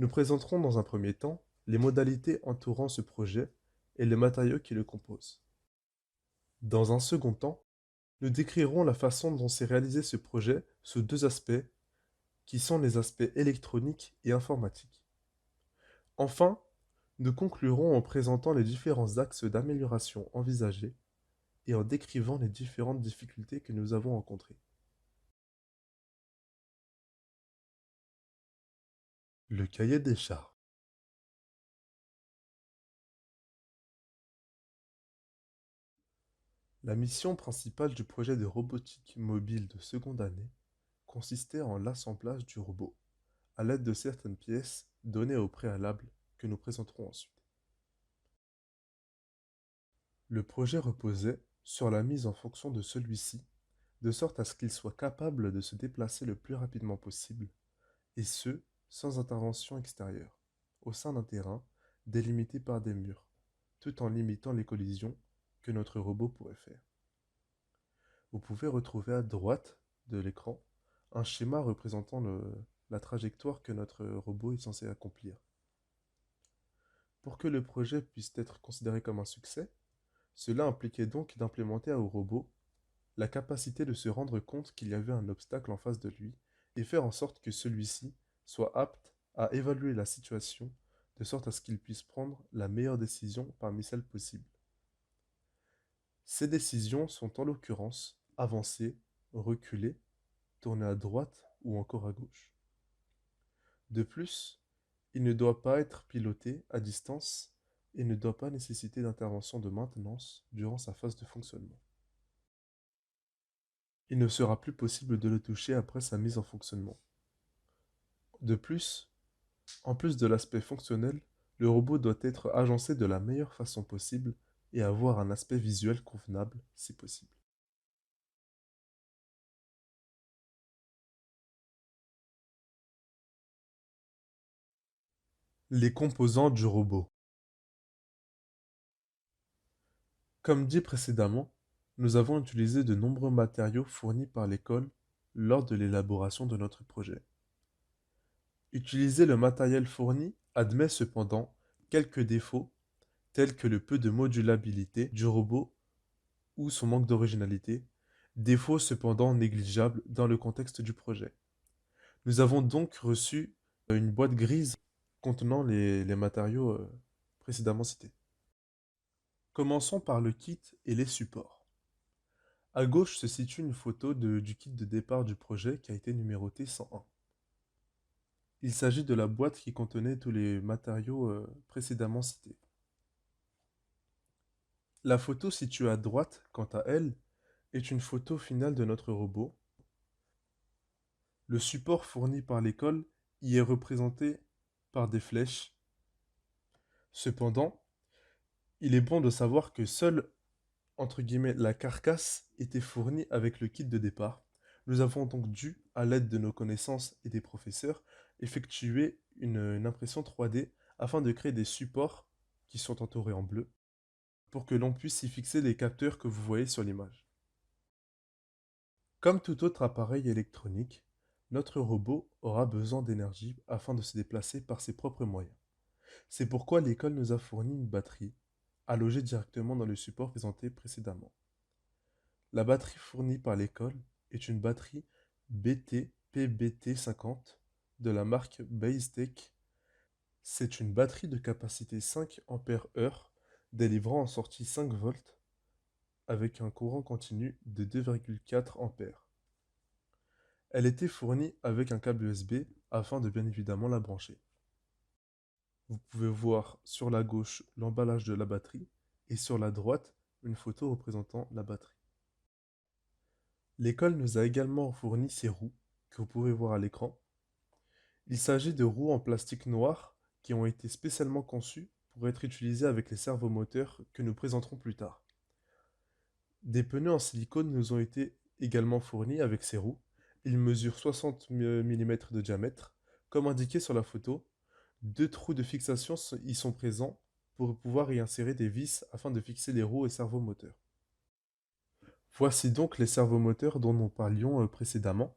Nous présenterons dans un premier temps les modalités entourant ce projet et les matériaux qui le composent. Dans un second temps, nous décrirons la façon dont s'est réalisé ce projet sous deux aspects, qui sont les aspects électroniques et informatiques. Enfin, nous conclurons en présentant les différents axes d'amélioration envisagés et en décrivant les différentes difficultés que nous avons rencontrées. Le cahier des charges. La mission principale du projet de robotique mobile de seconde année consistait en l'assemblage du robot, à l'aide de certaines pièces données au préalable que nous présenterons ensuite. Le projet reposait sur la mise en fonction de celui-ci, de sorte à ce qu'il soit capable de se déplacer le plus rapidement possible, et ce, sans intervention extérieure, au sein d'un terrain délimité par des murs, tout en limitant les collisions que notre robot pourrait faire. Vous pouvez retrouver à droite de l'écran un schéma représentant la trajectoire que notre robot est censé accomplir. Pour que le projet puisse être considéré comme un succès, cela impliquait donc d'implémenter au robot la capacité de se rendre compte qu'il y avait un obstacle en face de lui et faire en sorte que celui-ci soit apte à évaluer la situation de sorte à ce qu'il puisse prendre la meilleure décision parmi celles possibles. Ces décisions sont en l'occurrence avancer, reculer, tourner à droite ou encore à gauche. De plus, il ne doit pas être piloté à distance et ne doit pas nécessiter d'intervention de maintenance durant sa phase de fonctionnement. Il ne sera plus possible de le toucher après sa mise en fonctionnement. De plus, en plus de l'aspect fonctionnel, le robot doit être agencé de la meilleure façon possible et avoir un aspect visuel convenable si possible. Les composants du robot. Comme dit précédemment, nous avons utilisé de nombreux matériaux fournis par l'école lors de l'élaboration de notre projet. Utiliser le matériel fourni admet cependant quelques défauts tels que le peu de modulabilité du robot ou son manque d'originalité, défauts cependant négligeables dans le contexte du projet. Nous avons donc reçu une boîte grise contenant les matériaux précédemment cités. Commençons par le kit et les supports. À gauche se situe une photo du kit de départ du projet qui a été numéroté 101. Il s'agit de la boîte qui contenait tous les matériaux précédemment cités. La photo située à droite, quant à elle, est une photo finale de notre robot. Le support fourni par l'école y est représenté par des flèches. Cependant, il est bon de savoir que seule, entre guillemets, la carcasse était fournie avec le kit de départ. Nous avons donc dû, à l'aide de nos connaissances et des professeurs, effectuer une impression 3D afin de créer des supports qui sont entourés en bleu pour que l'on puisse y fixer les capteurs que vous voyez sur l'image. Comme tout autre appareil électronique, notre robot aura besoin d'énergie afin de se déplacer par ses propres moyens. C'est pourquoi l'école nous a fourni une batterie, allogée directement dans le support présenté précédemment. La batterie fournie par l'école est une batterie BT-PBT50 de la marque BaseTech. C'est une batterie de capacité 5 ampères-heure délivrant en sortie 5 volts avec un courant continu de 2,4 ampères. Elle était fournie avec un câble USB afin de bien évidemment la brancher. Vous pouvez voir sur la gauche l'emballage de la batterie et sur la droite une photo représentant la batterie. L'école nous a également fourni ces roues que vous pouvez voir à l'écran. Il s'agit de roues en plastique noir qui ont été spécialement conçues pour être utilisées avec les servomoteurs que nous présenterons plus tard. Des pneus en silicone nous ont été également fournis avec ces roues. Ils mesurent 60 mm de diamètre. Comme indiqué sur la photo, deux trous de fixation y sont présents pour pouvoir y insérer des vis afin de fixer les roues et servomoteurs. Voici donc les servomoteurs dont nous parlions précédemment.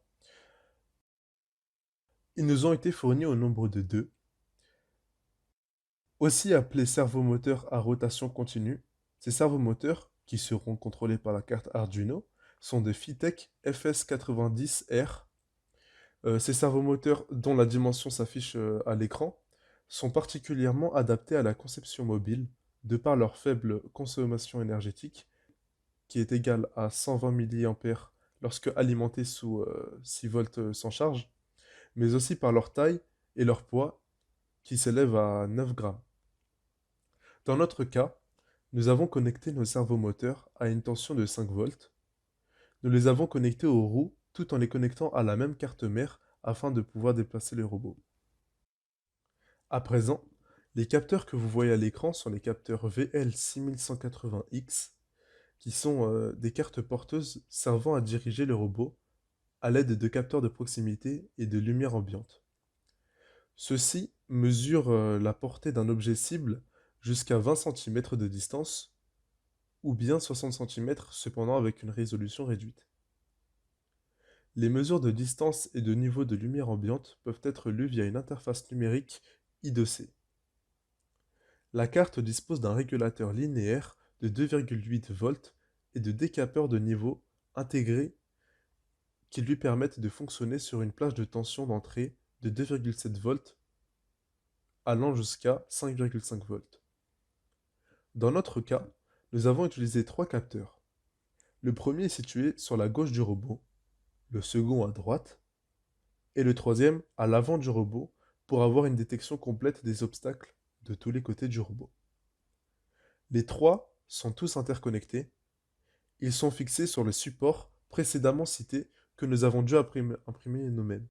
Ils nous ont été fournis au nombre de deux. Aussi appelés servomoteurs à rotation continue, ces servomoteurs, qui seront contrôlés par la carte Arduino, sont de Fitech FS90R. Ces servomoteurs, dont la dimension s'affiche à l'écran, sont particulièrement adaptés à la conception mobile, de par leur faible consommation énergétique, qui est égale à 120 mA lorsque alimentés sous 6 volts sans charge, mais aussi par leur taille et leur poids, qui s'élèvent à 9 grammes. Dans notre cas, nous avons connecté nos servomoteurs à une tension de 5 volts. Nous les avons connectés aux roues tout en les connectant à la même carte mère afin de pouvoir déplacer les robots. À présent, les capteurs que vous voyez à l'écran sont les capteurs VL6180X, qui sont des cartes porteuses servant à diriger le robot à l'aide de capteurs de proximité et de lumière ambiante. Ceux-ci mesurent la portée d'un objet cible jusqu'à 20 cm de distance, ou bien 60 cm cependant avec une résolution réduite. Les mesures de distance et de niveau de lumière ambiante peuvent être lues via une interface numérique I2C. La carte dispose d'un régulateur linéaire de 2,8 volts et de décapeurs de niveau intégrés qui lui permettent de fonctionner sur une plage de tension d'entrée de 2,7 volts allant jusqu'à 5,5 volts. Dans notre cas, nous avons utilisé 3 capteurs. Le premier est situé sur la gauche du robot, le second à droite, et le troisième à l'avant du robot pour avoir une détection complète des obstacles de tous les côtés du robot. Les trois sont tous interconnectés. Ils sont fixés sur le support précédemment cité que nous avons dû imprimer nous-mêmes.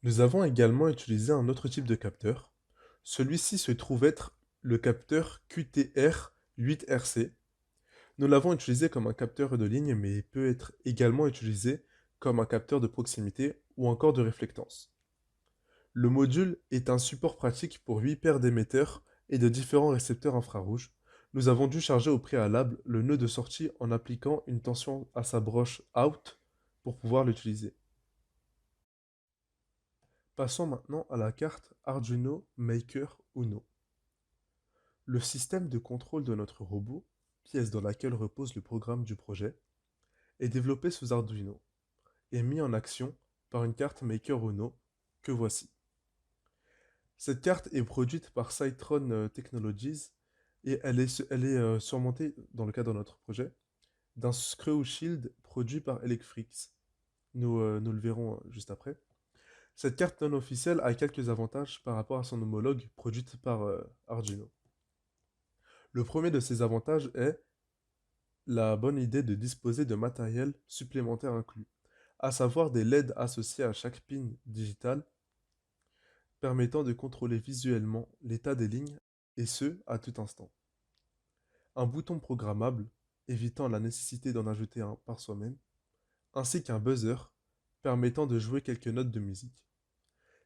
Nous avons également utilisé un autre type de capteur. Celui-ci se trouve être le capteur QTR8RC. Nous l'avons utilisé comme un capteur de ligne, mais il peut être également utilisé comme un capteur de proximité ou encore de réflectance. Le module est un support pratique pour 8 paires d'émetteurs et de différents récepteurs infrarouges. Nous avons dû charger au préalable le nœud de sortie en appliquant une tension à sa broche out pour pouvoir l'utiliser. Passons maintenant à la carte Arduino Maker Uno. Le système de contrôle de notre robot, pièce dans laquelle repose le programme du projet, est développé sous Arduino et mis en action par une carte Maker Uno que voici. Cette carte est produite par Cytron Technologies et elle est surmontée, dans le cadre de notre projet, d'un screw shield produit par Electrix. Nous le verrons juste après. Cette carte non officielle a quelques avantages par rapport à son homologue produite par Arduino. Le premier de ces avantages est la bonne idée de disposer de matériel supplémentaire inclus, à savoir des LED associés à chaque pin digital permettant de contrôler visuellement l'état des lignes, et ce, à tout instant. Un bouton programmable, évitant la nécessité d'en ajouter un par soi-même, ainsi qu'un buzzer, permettant de jouer quelques notes de musique.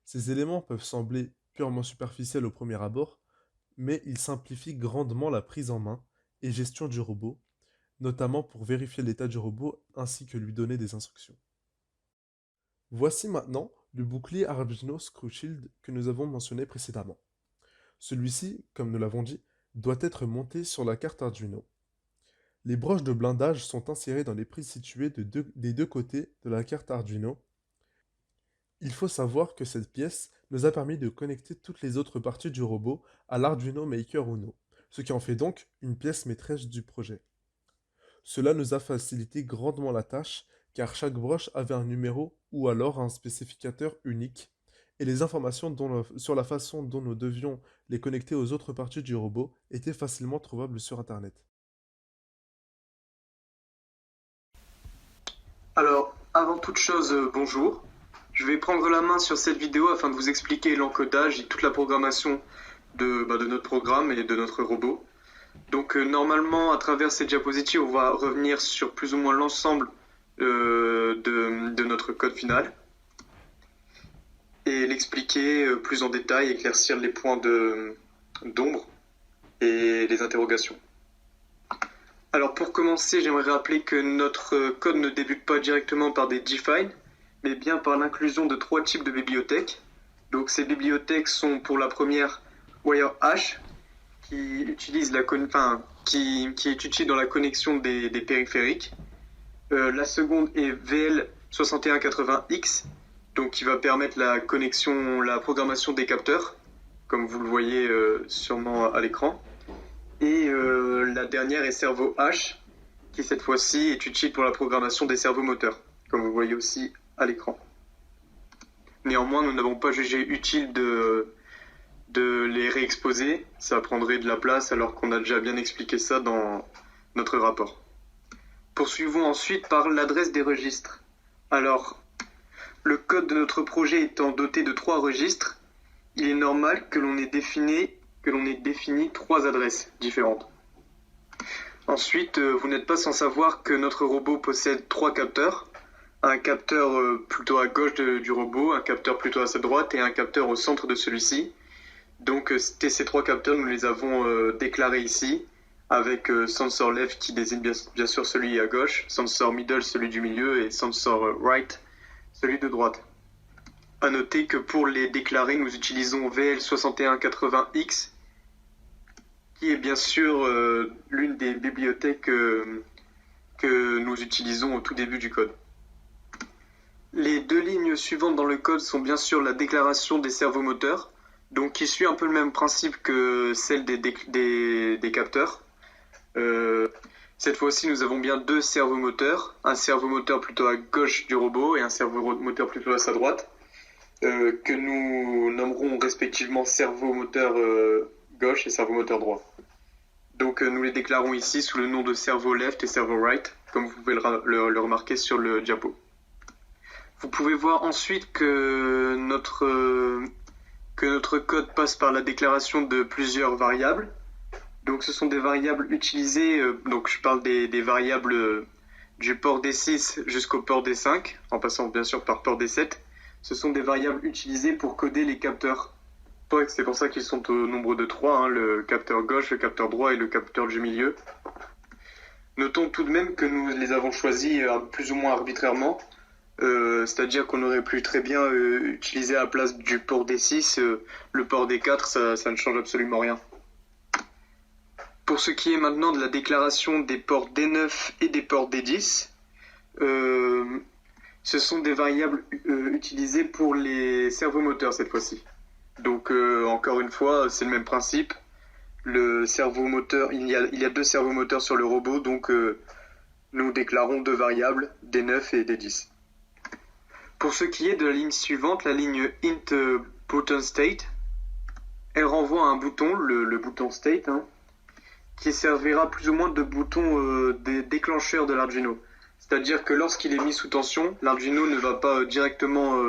Ces éléments peuvent sembler purement superficiels au premier abord, mais ils simplifient grandement la prise en main et gestion du robot, notamment pour vérifier l'état du robot ainsi que lui donner des instructions. Voici maintenant le bouclier Arduino Screw Shield que nous avons mentionné précédemment. Celui-ci, comme nous l'avons dit, doit être monté sur la carte Arduino. Les broches de blindage sont insérées dans les prises situées des deux côtés de la carte Arduino. Il faut savoir que cette pièce nous a permis de connecter toutes les autres parties du robot à l'Arduino Maker Uno, ce qui en fait donc une pièce maîtresse du projet. Cela nous a facilité grandement la tâche, car chaque broche avait un numéro ou alors un spécificateur unique, et les informations sur la façon dont nous devions les connecter aux autres parties du robot étaient facilement trouvables sur Internet. Alors, avant toute chose, bonjour. Je vais prendre la main sur cette vidéo afin de vous expliquer l'encodage et toute la programmation de notre programme et de notre robot. Donc normalement, à travers cette diapositive, on va revenir sur plus ou moins l'ensemble de notre code final et l'expliquer plus en détail, éclaircir les points d'ombre et les interrogations. Alors pour commencer, j'aimerais rappeler que notre code ne débute pas directement par des define, mais bien par l'inclusion de 3 types de bibliothèques. Donc ces bibliothèques sont pour la première WireHash, qui utilise qui est utile dans la connexion des périphériques. La seconde est VL6180X, donc qui va permettre la programmation des capteurs, comme vous le voyez sûrement à l'écran. Et la dernière est ServoH, qui cette fois-ci est utile pour la programmation des servomoteurs, comme vous voyez aussi à l'écran. Néanmoins, nous n'avons pas jugé utile de les réexposer, ça prendrait de la place alors qu'on a déjà bien expliqué ça dans notre rapport. Poursuivons ensuite par l'adresse des registres. Alors, le code de notre projet étant doté de 3 registres, il est normal que l'on ait défini 3 adresses différentes. Ensuite, vous n'êtes pas sans savoir que notre robot possède 3 capteurs. Un capteur plutôt à gauche du robot, un capteur plutôt à sa droite et un capteur au centre de celui-ci. Donc ces 3 capteurs, nous les avons déclarés ici, avec sensor left qui désigne bien sûr celui à gauche, sensor middle celui du milieu et sensor right celui de droite. A noter que pour les déclarer, nous utilisons VL6180X, qui est bien sûr l'une des bibliothèques que nous utilisons au tout début du code. Les 2 lignes suivantes dans le code sont bien sûr la déclaration des servomoteurs, donc qui suit un peu le même principe que celle des capteurs. Cette fois-ci, nous avons bien 2 servomoteurs, un servomoteur plutôt à gauche du robot et un servomoteur plutôt à sa droite, que nous nommerons respectivement servomoteur gauche et servomoteur droit. Donc nous les déclarons ici sous le nom de servo left et servo right, comme vous pouvez le remarquer sur le diapo. Vous pouvez voir ensuite que notre code passe par la déclaration de plusieurs variables. Donc ce sont des variables utilisées, donc je parle des variables du port D6 jusqu'au port D5, en passant bien sûr par port D7. Ce sont des variables utilisées pour coder les capteurs. C'est pour ça qu'ils sont au nombre de 3, le capteur gauche, le capteur droit et le capteur du milieu. Notons tout de même que nous les avons choisis plus ou moins arbitrairement. C'est-à-dire qu'on aurait pu très bien utiliser à la place du port D6 le port D4, ça ne change absolument rien. Pour ce qui est maintenant de la déclaration des ports D9 et des ports D10, ce sont des variables utilisées pour les servomoteurs cette fois-ci. Donc encore une fois, c'est le même principe. Le servomoteur, il y a 2 servomoteurs sur le robot, donc nous déclarons 2 variables, D9 et D10. Pour ce qui est de la ligne suivante, la ligne int button state, elle renvoie à un bouton, le bouton state, qui servira plus ou moins de bouton déclencheur de l'Arduino. C'est-à-dire que lorsqu'il est mis sous tension, l'Arduino ne va pas directement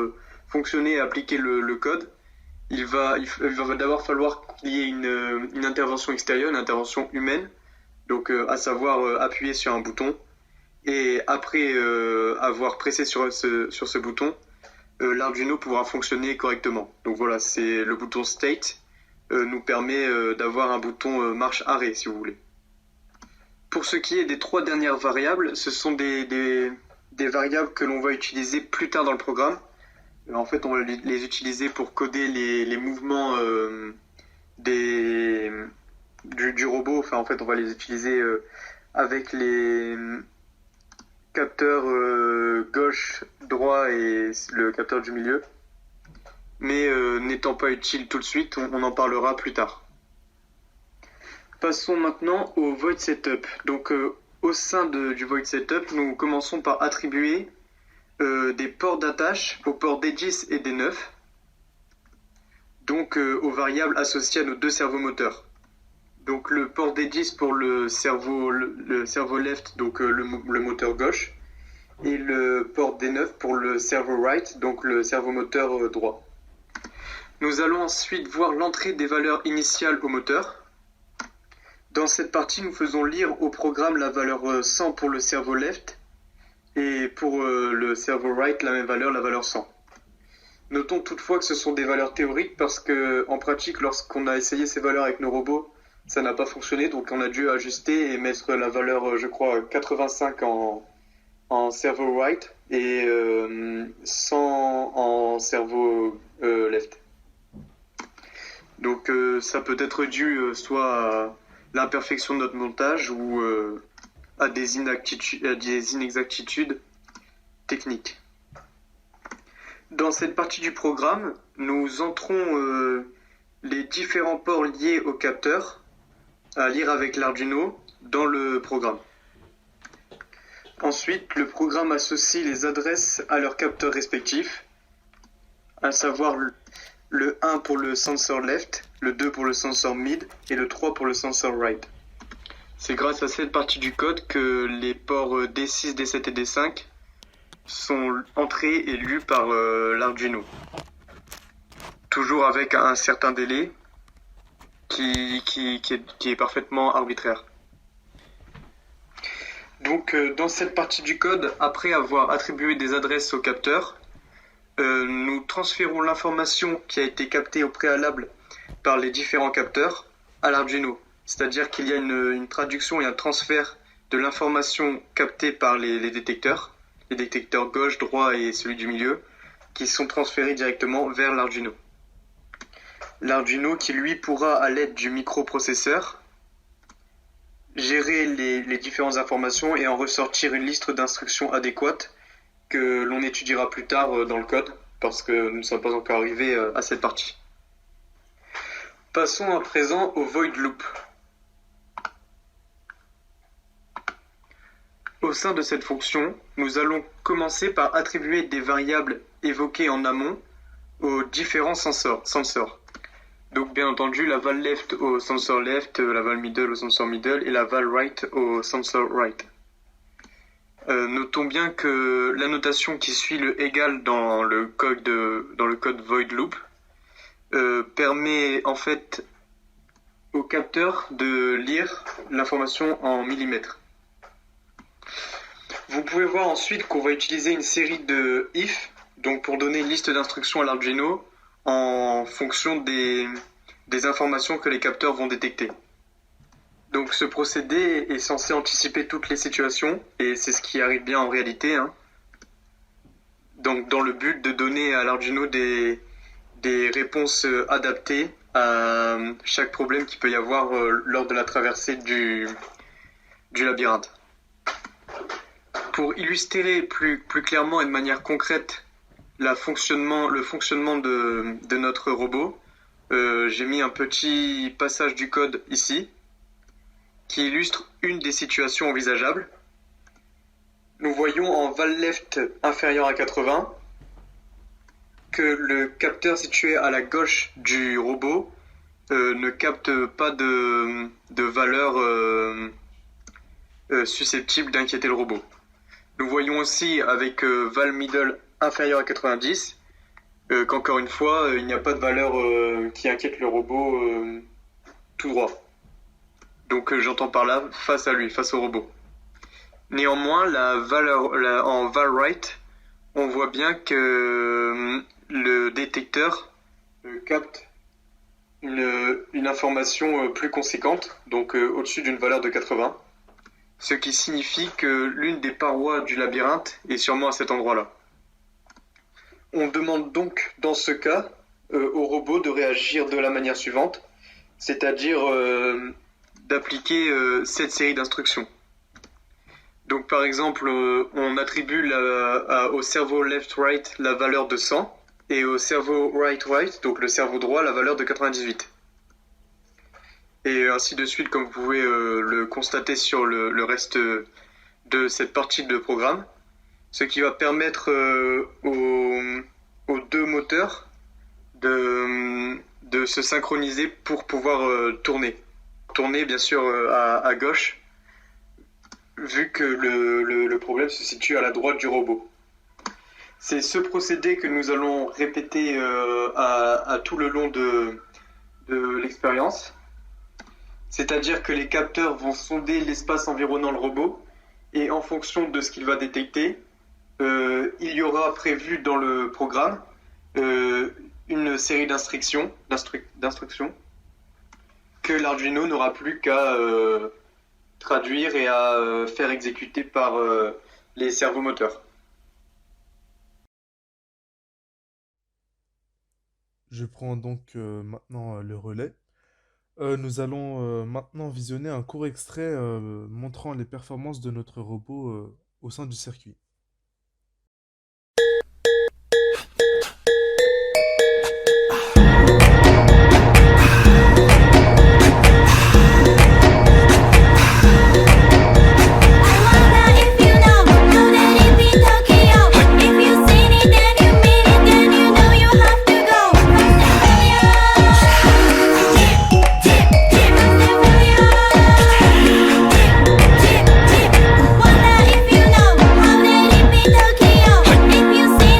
fonctionner et appliquer le code. Il va d'abord falloir qu'il y ait une intervention extérieure, une intervention humaine, donc à savoir appuyer sur un bouton. Et après avoir pressé sur ce bouton, l'Arduino pourra fonctionner correctement. Donc voilà, c'est le bouton State nous permet d'avoir un bouton marche-arrêt, si vous voulez. Pour ce qui est des 3 dernières variables, ce sont des variables que l'on va utiliser plus tard dans le programme. En fait, on va les utiliser pour coder les mouvements du robot. Enfin, en fait, on va les utiliser avec les capteur gauche, droit et le capteur du milieu. Mais n'étant pas utile tout de suite, on en parlera plus tard. Passons maintenant au void setup. Donc au sein du void setup, nous commençons par attribuer des ports d'attache aux ports D10 et D9, donc aux variables associées à nos 2 servomoteurs. Donc le port D10 pour le servo left, donc le moteur gauche, et le port D9 pour le servo right, donc le servomoteur droit. Nous allons ensuite voir l'entrée des valeurs initiales au moteur. Dans cette partie, nous faisons lire au programme la valeur 100 pour le servo left, et pour le servo right, la même valeur, la valeur 100. Notons toutefois que ce sont des valeurs théoriques parce que en pratique, lorsqu'on a essayé ces valeurs avec nos robots, ça n'a pas fonctionné, donc on a dû ajuster et mettre la valeur, je crois, 85 en servo right et sans en cerveau left. Donc ça peut être dû soit à l'imperfection de notre montage ou à des inexactitudes techniques. Dans cette partie du programme, nous entrons les différents ports liés au capteur à lire avec l'Arduino dans le programme. Ensuite, le programme associe les adresses à leurs capteurs respectifs, à savoir le 1 pour le sensor left, le 2 pour le sensor mid et le 3 pour le sensor right. C'est grâce à cette partie du code que les ports D6, D7 et D5 sont entrés et lus par l'Arduino. Toujours avec un certain délai qui est parfaitement arbitraire. Donc dans cette partie du code, après avoir attribué des adresses au capteur, nous transférons l'information qui a été captée au préalable par les différents capteurs à l'Arduino. C'est-à-dire qu'il y a une traduction et un transfert de l'information captée par les détecteurs gauche, droit et celui du milieu, qui sont transférés directement vers l'Arduino. L'Arduino qui lui pourra, à l'aide du microprocesseur, gérer les différentes informations et en ressortir une liste d'instructions adéquates que l'on étudiera plus tard dans le code, parce que nous ne sommes pas encore arrivés à cette partie. Passons à présent au void loop. Au sein de cette fonction, nous allons commencer par attribuer des variables évoquées en amont aux différents sensors. Donc bien entendu la val left au sensor left, la val middle au sensor middle et la val right au sensor right. Notons bien que la notation qui suit le égal dans le code void loop permet en fait au capteur de lire l'information en millimètres. Vous pouvez voir ensuite qu'on va utiliser une série de if, donc pour donner une liste d'instructions à l'Arduino en fonction des informations que les capteurs vont détecter. Donc ce procédé est censé anticiper toutes les situations, et c'est ce qui arrive bien en réalité. Donc dans le but de donner à l'Arduino des réponses adaptées à chaque problème qu'il peut y avoir lors de la traversée du labyrinthe. Pour illustrer plus clairement et de manière concrète le fonctionnement de notre robot, j'ai mis un petit passage du code ici qui illustre une des situations envisageables. Nous voyons en val left inférieur à 80 que le capteur situé à la gauche du robot ne capte pas de valeur susceptible d'inquiéter le robot. Nous voyons aussi avec val middle inférieur à 90 qu'encore une fois, il n'y a pas de valeur qui inquiète le robot tout droit. Donc j'entends par là face à lui, face au robot. Néanmoins, en val right, on voit bien que le détecteur capte une information plus conséquente, donc au-dessus d'une valeur de 80. Ce qui signifie que l'une des parois du labyrinthe est sûrement à cet endroit-là. On demande donc, dans ce cas, au robot de réagir de la manière suivante, c'est-à-dire d'appliquer cette série d'instructions. Donc par exemple, on attribue au cerveau left-right la valeur de 100, et au cerveau right-right, donc le cerveau droit, la valeur de 98. Et ainsi de suite, comme vous pouvez le constater sur le reste de cette partie de programme, ce qui va permettre aux deux moteurs de se synchroniser pour pouvoir tourner. Tourner bien sûr à gauche, vu que le problème se situe à la droite du robot. C'est ce procédé que nous allons répéter à tout le long de l'expérience. C'est-à-dire que les capteurs vont sonder l'espace environnant le robot et en fonction de ce qu'il va détecter, il y aura prévu dans le programme une série d'instructions que l'Arduino n'aura plus qu'à traduire et à faire exécuter par les servomoteurs. Je prends donc maintenant le relais. Nous allons maintenant visionner un court extrait montrant les performances de notre robot au sein du circuit.